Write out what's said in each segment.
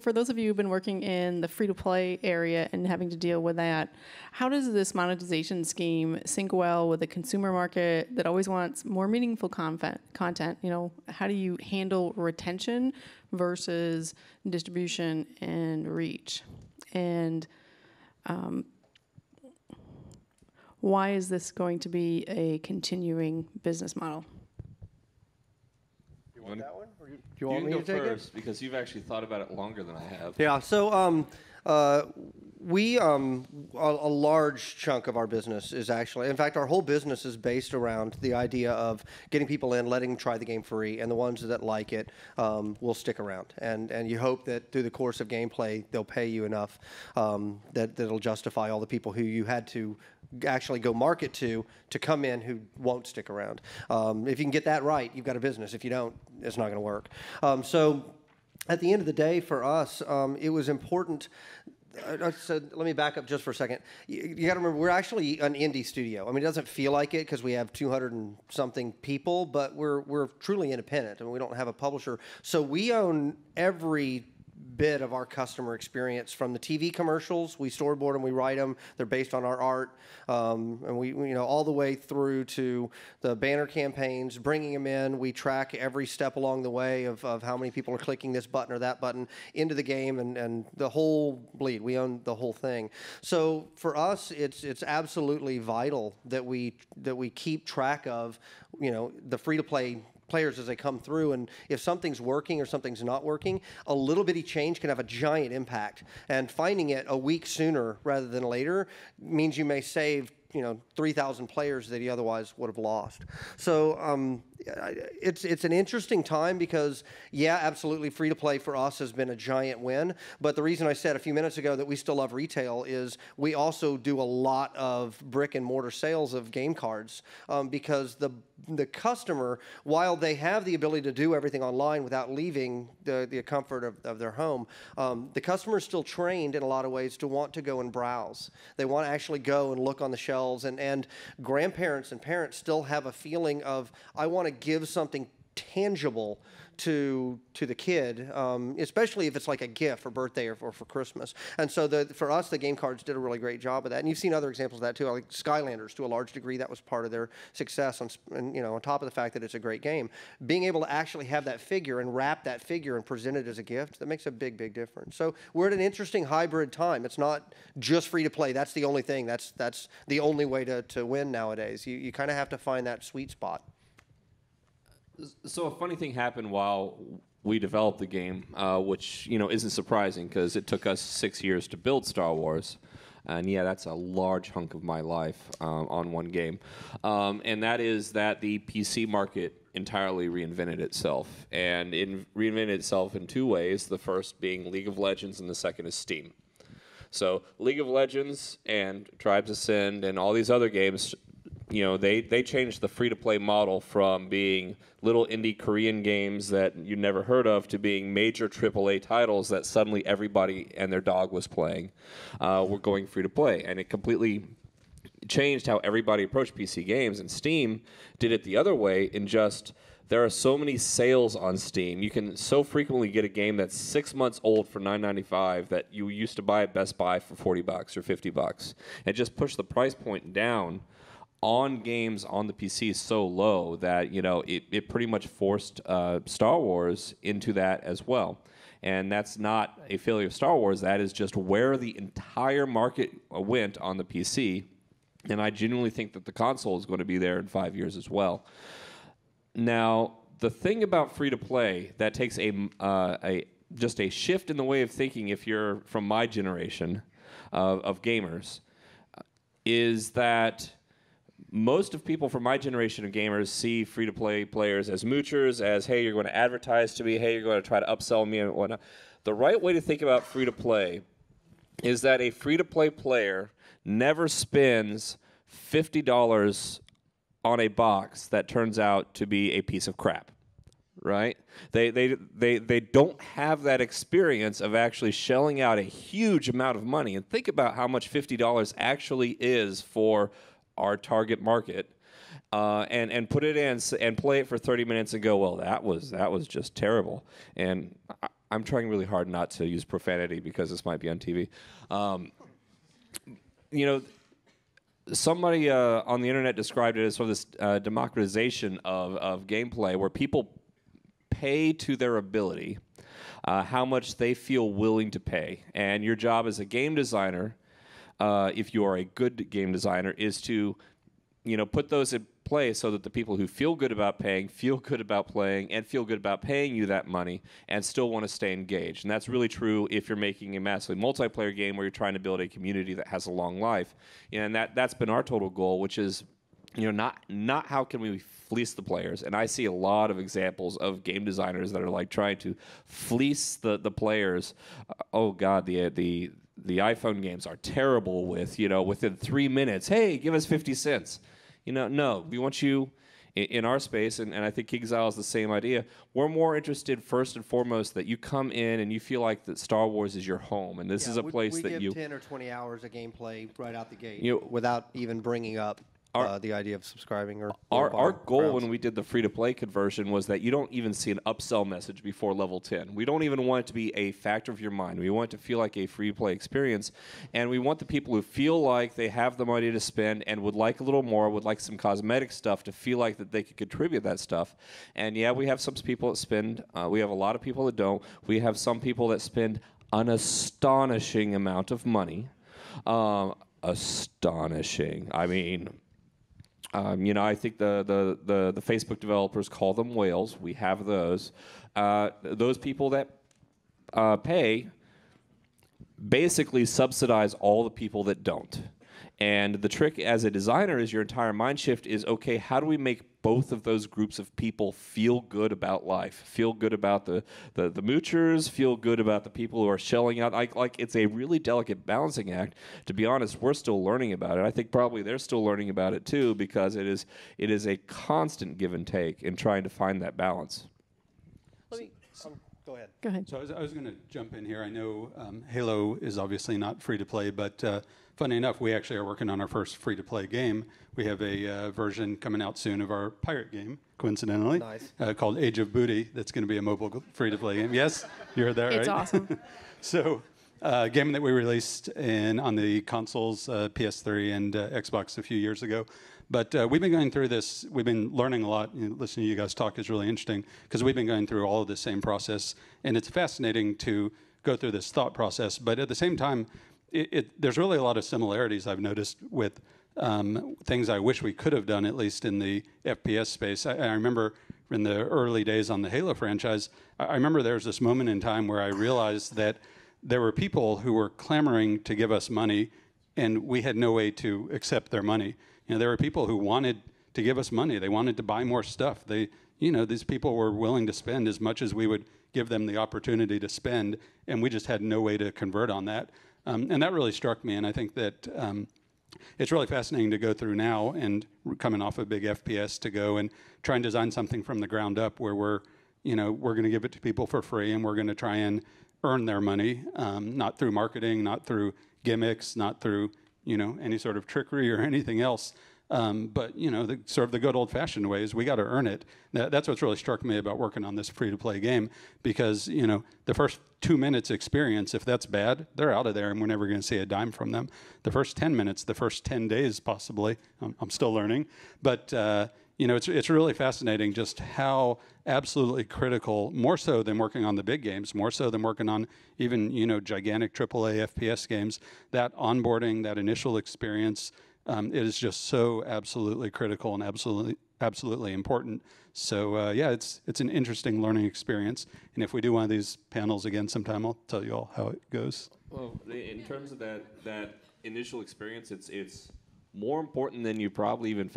For those of you who've been working in the free-to-play area and having to deal with that, how does this monetization scheme sync well with the consumer market that always wants more meaningful content? You know, how do you handle retention versus distribution and reach? And why is this going to be a continuing business model? You want that one? Or do You want me can to go take first it? because you've actually thought about it longer than I have. Yeah. So we a large chunk of our business is actually, in fact, our whole business is based around the idea of getting people in, letting them try the game free, and the ones that like it will stick around. And you hope that through the course of gameplay, they'll pay you enough that it'll justify all the people who you had to actually go market to come in who won't stick around. If you can get that right, you've got a business. If you don't, it's not going to work. So at the end of the day, for us, it was important. So let me back up just for a second. You got to remember, we're actually an indie studio. I mean, it doesn't feel like it because we have 200 and something people, but we're truly independent. I mean, we don't have a publisher. So we own every bit of our customer experience, from the TV commercials. We storyboard them, we write them. They're based on our art, and we you know, all the way through to the banner campaigns, bringing them in. We track every step along the way of how many people are clicking this button or that button into the game, and the whole bleed. We own the whole thing. So for us, it's absolutely vital that we keep track of, you know, the free-to-play players as they come through, and if something's working or something's not working, a little bitty change can have a giant impact. And finding it a week sooner rather than later means you may save, you know, 3,000 players that he otherwise would have lost. So it's an interesting time because, yeah, absolutely, free-to-play for us has been a giant win. But the reason I said a few minutes ago that we still love retail is we also do a lot of brick-and-mortar sales of game cards because the customer, while they have the ability to do everything online without leaving the comfort of their home, the customer is still trained in a lot of ways to want to go and browse. They want to actually go and look on the shelves, and grandparents and parents still have a feeling of, I want to give something tangible to the kid, especially if it's like a gift for birthday or for Christmas. And so for us, the game cards did a really great job of that. And you've seen other examples of that too, like Skylanders. To a large degree, that was part of their success. And you know, on top of the fact that it's a great game, being able to actually have that figure and wrap that figure and present it as a gift, that makes a big, big difference. So we're at an interesting hybrid time. It's not just free to play. That's the only thing. That's the only way to win nowadays. You kind of have to find that sweet spot. So a funny thing happened while we developed the game, which, you know, isn't surprising because it took us 6 years to build Star Wars. And yeah, that's a large hunk of my life on one game. And that is that the PC market entirely reinvented itself. And it reinvented itself in two ways, the first being League of Legends and the second is Steam. So League of Legends and Tribes Ascend and all these other games, you know, they changed the free-to-play model from being little indie Korean games that you never heard of to being major AAA titles that suddenly everybody and their dog was playing. Were going free-to-play, and it completely changed how everybody approached PC games. And Steam did it the other way in just, there are so many sales on Steam. You can so frequently get a game that's 6 months old for $9.95 that you used to buy at Best Buy for $40 or $50. And just push the price point down on games on the PC so low that, you know, it pretty much forced Star Wars into that as well. And that's not a failure of Star Wars. That is just where the entire market went on the PC. And I genuinely think that the console is going to be there in 5 years as well. Now, the thing about free-to-play that takes just a shift in the way of thinking, if you're from my generation of gamers, is that most of people from my generation of gamers see free-to-play players as moochers, as, hey, you're going to advertise to me, hey, you're going to try to upsell me and whatnot. The right way to think about free-to-play is that a free-to-play player never spends $50 on a box that turns out to be a piece of crap, right? They don't have that experience of actually shelling out a huge amount of money. And think about how much $50 actually is for our target market, and put it in and play it for 30 minutes and go, well, that was just terrible. And I'm trying really hard not to use profanity because this might be on TV. You know, somebody on the internet described it as sort of this democratization of gameplay where people pay to their ability how much they feel willing to pay. And your job as a game designer, if you are a good game designer, is to put those in place so that the people who feel good about paying, feel good about playing, and feel good about paying you that money and still want to stay engaged. And that's really true if you're making a massively multiplayer game where you're trying to build a community that has a long life. And that's been our total goal, which is not how can we fleece the players. And I see a lot of examples of game designers that are like trying to fleece the players. Oh God, the iPhone games are terrible with, within 3 minutes, hey, give us 50 cents. No, we want you in our space, and I think Exile is the same idea. We're more interested, first and foremost, that you come in and you feel like that Star Wars is your home, and this is a place that you... We give 10 or 20 hours of gameplay right out the gate without even bringing up the idea of subscribing or our goal when we did the free-to-play conversion was that you don't even see an upsell message before level 10. We don't even want it to be a factor of your mind. We want it to feel like a free-play experience, and we want the people who feel like they have the money to spend and would like a little more, would like some cosmetic stuff, to feel like that they could contribute that stuff. And yeah, we have some people that spend. We have a lot of people that don't. We have some people that spend an astonishing amount of money. Astonishing. I mean... I think the Facebook developers call them whales. We have those. Those people that pay basically subsidize all the people that don't. And the trick as a designer is your entire mind shift is, okay, how do we make both of those groups of people feel good about life, feel good about the moochers, feel good about the people who are shelling out? Like it's a really delicate balancing act. To be honest, we're still learning about it. I think probably they're still learning about it too, because it is a constant give and take in trying to find that balance. Go ahead. Go ahead. So I was going to jump in here. I know Halo is obviously not free to play, but funny enough, we actually are working on our first free to play game. We have a version coming out soon of our pirate game, coincidentally, Nice. Called Age of Booty. That's going to be a mobile free to play game. Yes, you heard that right? It's awesome. So, a game that we released on the consoles, PS3 and Xbox a few years ago. But we've been going through this. We've been learning a lot. Listening to you guys talk is really interesting because we've been going through all of the same process, and it's fascinating to go through this thought process. But at the same time, there's really a lot of similarities I've noticed with things I wish we could have done, at least in the FPS space. I remember in the early days on the Halo franchise, I remember there was this moment in time where I realized that there were people who were clamoring to give us money, and we had no way to accept their money. There were people who wanted to give us money. They wanted to buy more stuff. These people were willing to spend as much as we would give them the opportunity to spend, and we just had no way to convert on that. And that really struck me, and I think that it's really fascinating to go through now and coming off a big FPS to go and try and design something from the ground up where we're going to give it to people for free, and we're going to try and earn their money, not through marketing, not through gimmicks, not through any sort of trickery or anything else. But the good old-fashioned ways, we got to earn it. That's what's really struck me about working on this free-to-play game, because the first 2 minutes experience, if that's bad, they're out of there, and we're never going to see a dime from them. The first 10 minutes, the first 10 days, possibly. I'm still learning, but it's really fascinating just how absolutely critical, more so than working on the big games, more so than working on even gigantic AAA FPS games. That onboarding, that initial experience. It is just so absolutely critical and absolutely important. So it's an interesting learning experience. And if we do one of these panels again sometime, I'll tell you all how it goes. Well, in terms of that initial experience, it's more important than you're probably even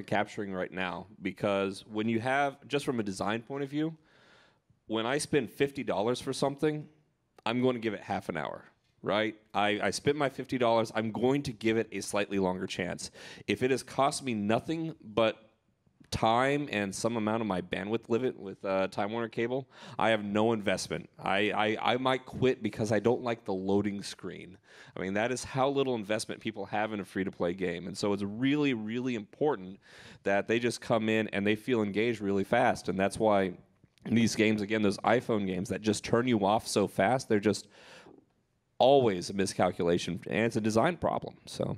capturing right now, because when you have, just from a design point of view, when I spend $50 for something, I'm going to give it half an hour. Right? I spent my $50. I'm going to give it a slightly longer chance. If it has cost me nothing but time and some amount of my bandwidth limit with Time Warner Cable, I have no investment. I might quit because I don't like the loading screen. I mean, that is how little investment people have in a free-to-play game. And so it's really, really important that they just come in and they feel engaged really fast. And that's why And these games, again, those iPhone games that just turn you off so fast, they're just always a miscalculation, and it's a design problem. So.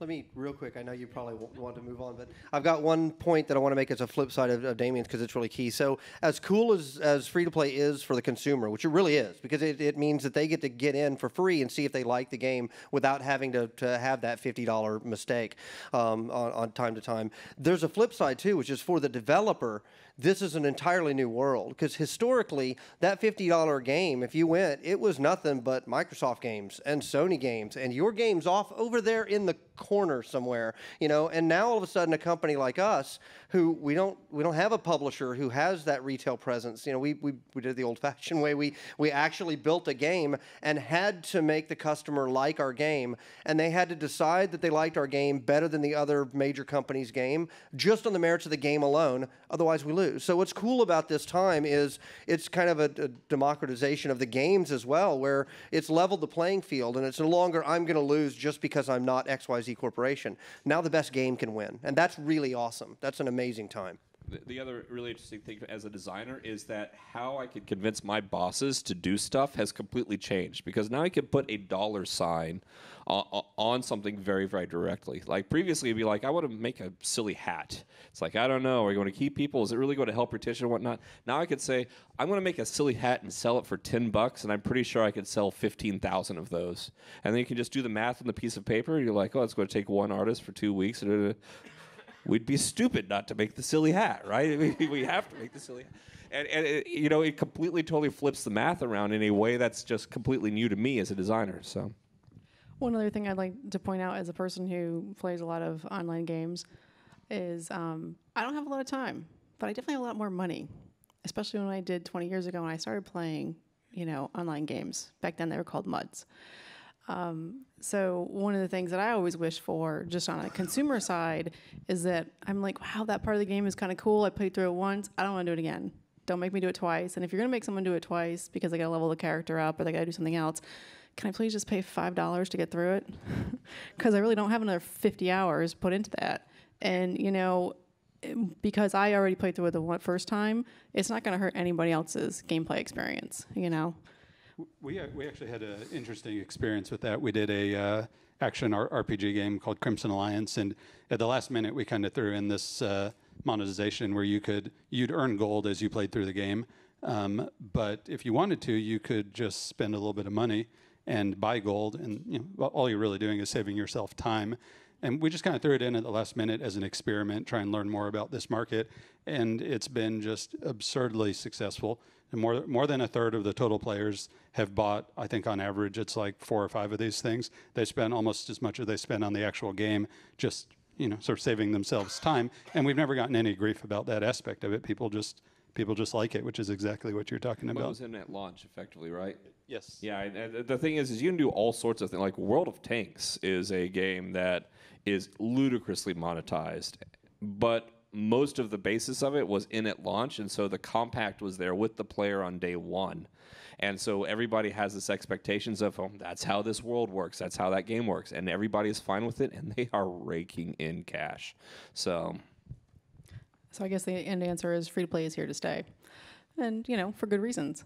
Let me, real quick, I know you probably want to move on, but I've got one point that I want to make as a flip side of Damien's because it's really key. So as cool as free-to-play is for the consumer, which it really is, because it means that they get to get in for free and see if they like the game without having to have that $50 mistake on time to time. There's a flip side, too, which is for the developer, this is an entirely new world, because historically, that $50 game, if you went, it was nothing but Microsoft games and Sony games, and your game's off over there in the corner somewhere, you know. And now all of a sudden, a company like us, who we don't have a publisher who has that retail presence. You know, we did it the old-fashioned way. We actually built a game and had to make the customer like our game, and they had to decide that they liked our game better than the other major company's game, just on the merits of the game alone. Otherwise, we lose. So what's cool about this time is it's kind of a democratization of the games as well, where it's leveled the playing field, and it's no longer I'm going to lose just because I'm not XYZ Corporation. Now the best game can win, and that's really awesome. That's an amazing time. The other really interesting thing as a designer is that how I could convince my bosses to do stuff has completely changed, because now I can put a dollar sign on something very, very directly. Like previously, it'd be like, I want to make a silly hat. It's like, I don't know, are you going to keep people? Is it really going to help retention and whatnot? Now I could say, I'm going to make a silly hat and sell it for $10, and I'm pretty sure I could sell 15,000 of those. And then you can just do the math on the piece of paper. You're like, oh, it's going to take one artist for 2 weeks. We'd be stupid not to make the silly hat, right? We have to make the silly hat. And you know, it completely, totally flips the math around in a way that's just completely new to me as a designer. So, one other thing I'd like to point out as a person who plays a lot of online games is I don't have a lot of time, but I definitely have a lot more money, especially when I did 20 years ago when I started playing, you know, online games. Back then they were called MUDs. So one of the things that I always wish for, just on a consumer side, is that I'm like, wow, that part of the game is kind of cool. I played through it once. I don't want to do it again. Don't make me do it twice. And if you're going to make someone do it twice because they got to level the character up or they got to do something else, can I please just pay $5 to get through it? Because I really don't have another 50 hours put into that. And, you know, because I already played through it the first time, it's not going to hurt anybody else's gameplay experience, you know? We actually had an interesting experience with that. We did a action RPG game called Crimson Alliance, and at the last minute we kind of threw in this monetization where you'd earn gold as you played through the game, but if you wanted to, you could just spend a little bit of money and buy gold, and you know, all you're really doing is saving yourself time. And we just kind of threw it in at the last minute as an experiment, try and learn more about this market, and it's been just absurdly successful. And more than a third of the total players have bought, I think on average, it's like 4 or 5 of these things. They spend almost as much as they spend on the actual game, just, you know, sort of saving themselves time. And we've never gotten any grief about that aspect of it. People just like it, which is exactly what you're talking about. It was in at launch, effectively, right? Yes. Yeah, and the thing is you can do all sorts of things. Like World of Tanks is a game that is ludicrously monetized, but most of the basis of it was in at launch, and so the compact was there with the player on day one. And so everybody has this expectations of, oh, that's how this world works, that's how that game works, and everybody's fine with it, and they are raking in cash. So I guess the end answer is free-to-play is here to stay. And, you know, for good reasons.